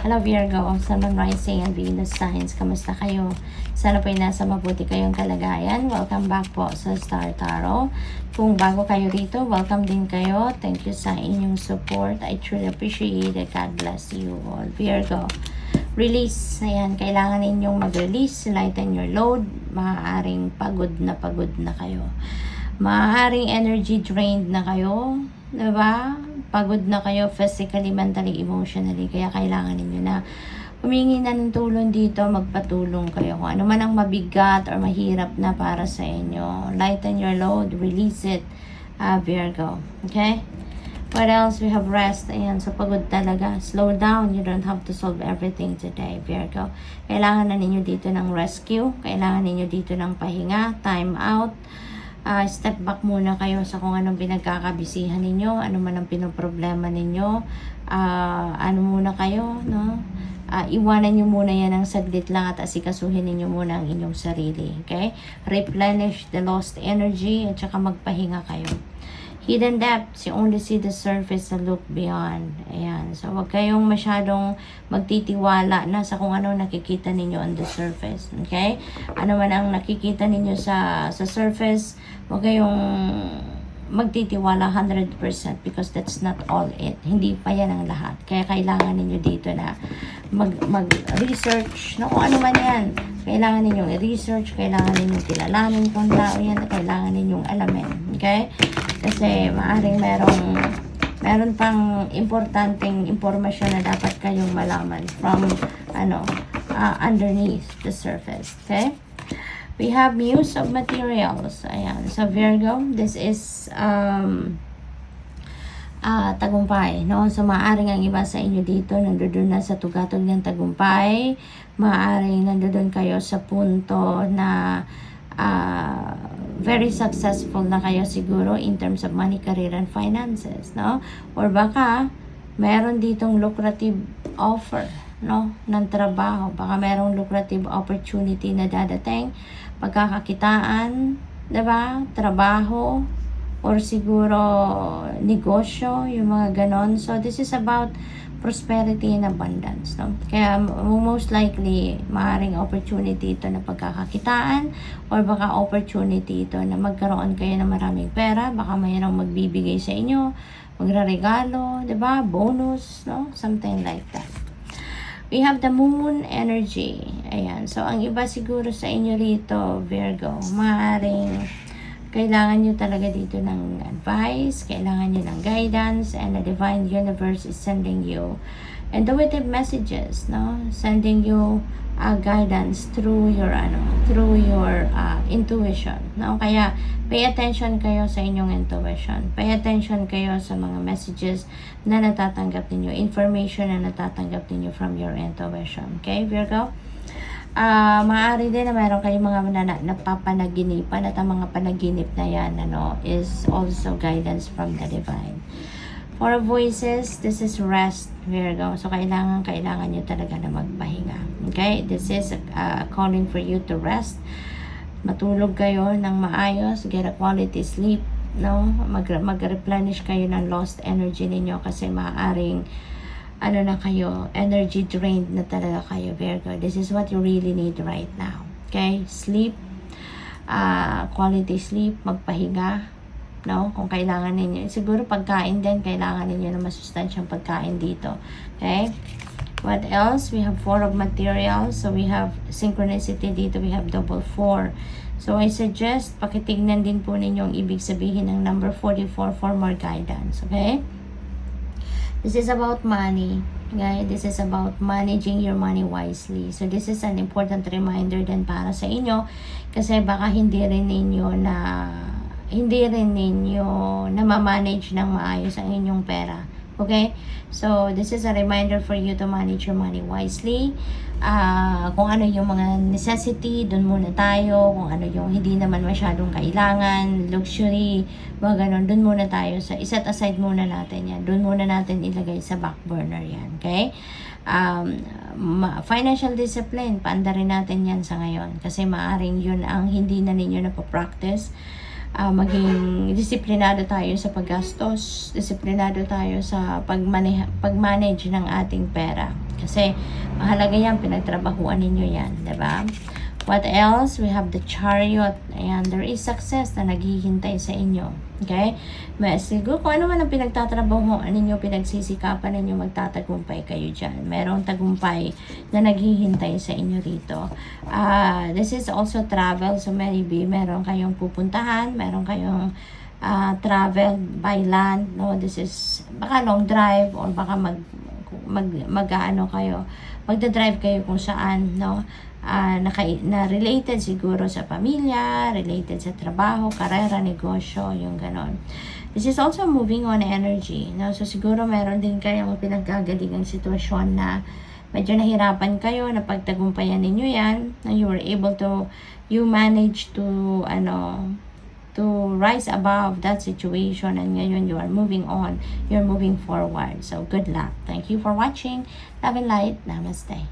Hello Virgo, Sun, Moon, Rising and Venus signs. Kamusta kayo? Sana po ay nasa mabuti kayong kalagayan. Welcome back po sa Star Tarot. Kung bago kayo rito, welcome din kayo. Thank you sa inyong support. I truly appreciate it. God bless you all. Virgo, release. Ayan, kailangan ninyong mag-release. Lighten your load. Maaaring pagod na kayo. Maaaring energy drained na kayo. Diba? Pagod na kayo physically, mentally, emotionally. Kaya kailangan ninyo na humingi na ng tulong dito, magpatulong kayo. Kung ano man ang mabigat or mahirap na para sa inyo, lighten your load, release it, Virgo. Okay? What else? We have rest. Ayan, so pagod talaga. Slow down. You don't have to solve everything today, Virgo. Kailangan na ninyo dito ng rescue. Kailangan ninyo dito ng pahinga, time out. Step back muna kayo sa kung anong pinagkakabisihan ninyo, ano man ang pinoproblema ninyo, ano muna kayo, no? Iwanan nyo muna yan ng saglit lang at asikasuhin ninyo muna ang inyong sarili, okay? Replenish the lost energy at saka magpahinga kayo. Hidden depths, you only see the surface and look beyond. Ayan. So, wag kayong masyadong magtitiwala na sa kung ano nakikita ninyo on the surface. Okay? Ano man ang nakikita ninyo sa surface, wag kayong magtitiwala 100% because that's not all it. Hindi pa yan ang lahat. Kaya kailangan ninyo dito na mag-research na kung ano man yan. Kailangan ninyong i-research, kailangan ninyong kilalanin kung tao yan, kailangan ninyong alamin. Okay? Kasi maaring meron pang importanteng impormasyon na dapat kayong malaman from underneath the surface. Okay? We have Muse of Materials. Ayan. So, Virgo, this is tagumpay. No? So, maaaring ang iba sa inyo dito, nandoon na sa tugatog ng tagumpay. Maaaring nandoon kayo sa punto na very successful na kayo siguro in terms of money, career, and finances. No? Or baka, meron ditong lucrative offer, no, ng trabaho. Baka merong lucrative opportunity na dadating, pagkakakitaan, diba? Trabaho, or siguro negosyo, yung mga ganon. So, this is about prosperity and abundance, no? Kaya, most likely, maaaring opportunity ito na pagkakakitaan, or baka opportunity ito na magkaroon kayo ng maraming pera, baka mayroong magbibigay sa inyo, magraregalo, diba? Bonus, no? Something like that. We have the moon energy. Ayan. So, ang iba siguro sa inyo rito, Virgo, maaaring kailangan nyo talaga dito ng advice, kailangan nyo ng guidance, and the divine universe is sending you intuitive messages, no? Sending you guidance through your intuition, no? Kaya pay attention kayo sa inyong intuition. Pay attention kayo sa mga messages na natatanggap ninyo, information na natatanggap ninyo from your intuition. Okay, Virgo? Maaari din na mayroon kayong mga napapanaginipan at ang mga panaginip na yan is also guidance from the divine. For voices, this is rest, Virgo. So, kailangan nyo talaga na magpahinga. Okay? This is calling for you to rest. Matulog kayo ng maayos, get a quality sleep, no? Mag-replenish kayo ng lost energy ninyo kasi maaaring na kayo, energy drained na talaga kayo, Virgo. This is what you really need right now. Okay? Sleep, quality sleep, magpahinga, no? Kung kailangan ninyo. Siguro pagkain din, kailangan ninyo na masustansyang pagkain dito. Okay? What else? We have 4 of materials. So, we have synchronicity dito. We have double 4. So, I suggest, pakitignan din po ninyo ang ibig sabihin ng number 44 for more guidance. Okay? This is about money. Okay? This is about managing your money wisely. So, this is an important reminder din para sa inyo. Kasi baka hindi rin ninyo na ma-manage ng maayos ang inyong pera. Okay? So, this is a reminder for you to manage your money wisely. Kung ano yung mga necessity, dun muna tayo. Kung ano yung hindi naman masyadong kailangan, luxury, mga ganun, dun muna tayo. Iset aside muna natin yan. Dun muna natin ilagay sa back burner yan. Okay? Financial discipline, paanda rin natin yan sa ngayon. Kasi maaring yun ang hindi na ninyo napapractice. Maging disiplinado tayo sa paggastos, disiplinado tayo sa pag-manage ng ating pera. Kasi mahalaga yan, pinagtrabahuan ninyo yan, diba? What else? We have the Chariot. Ayan, there is success na naghihintay sa inyo. Okay? Siguro kung ano man ang pinagtatrabahuan ninyo, pinagsisikapan ninyo, magtatagumpay kayo dyan. Merong tagumpay na naghihintay sa inyo rito. This is also travel. So maybe meron kayong pupuntahan, meron kayong travel by land. No? This is baka long drive or baka magda-drive kayo kung saan, no? Na related siguro sa pamilya, related sa trabaho, karera, negosyo, yung ganon. This is also moving on energy, no? So siguro meron din kayong pinagkagalingang sitwasyon na medyo nahirapan kayo, na pagtagumpayan ninyo yan, na you were able to, you managed to rise above that situation, and ngayon you are moving on, you're moving forward. So good luck. Thank you for watching. Love and light. Namaste.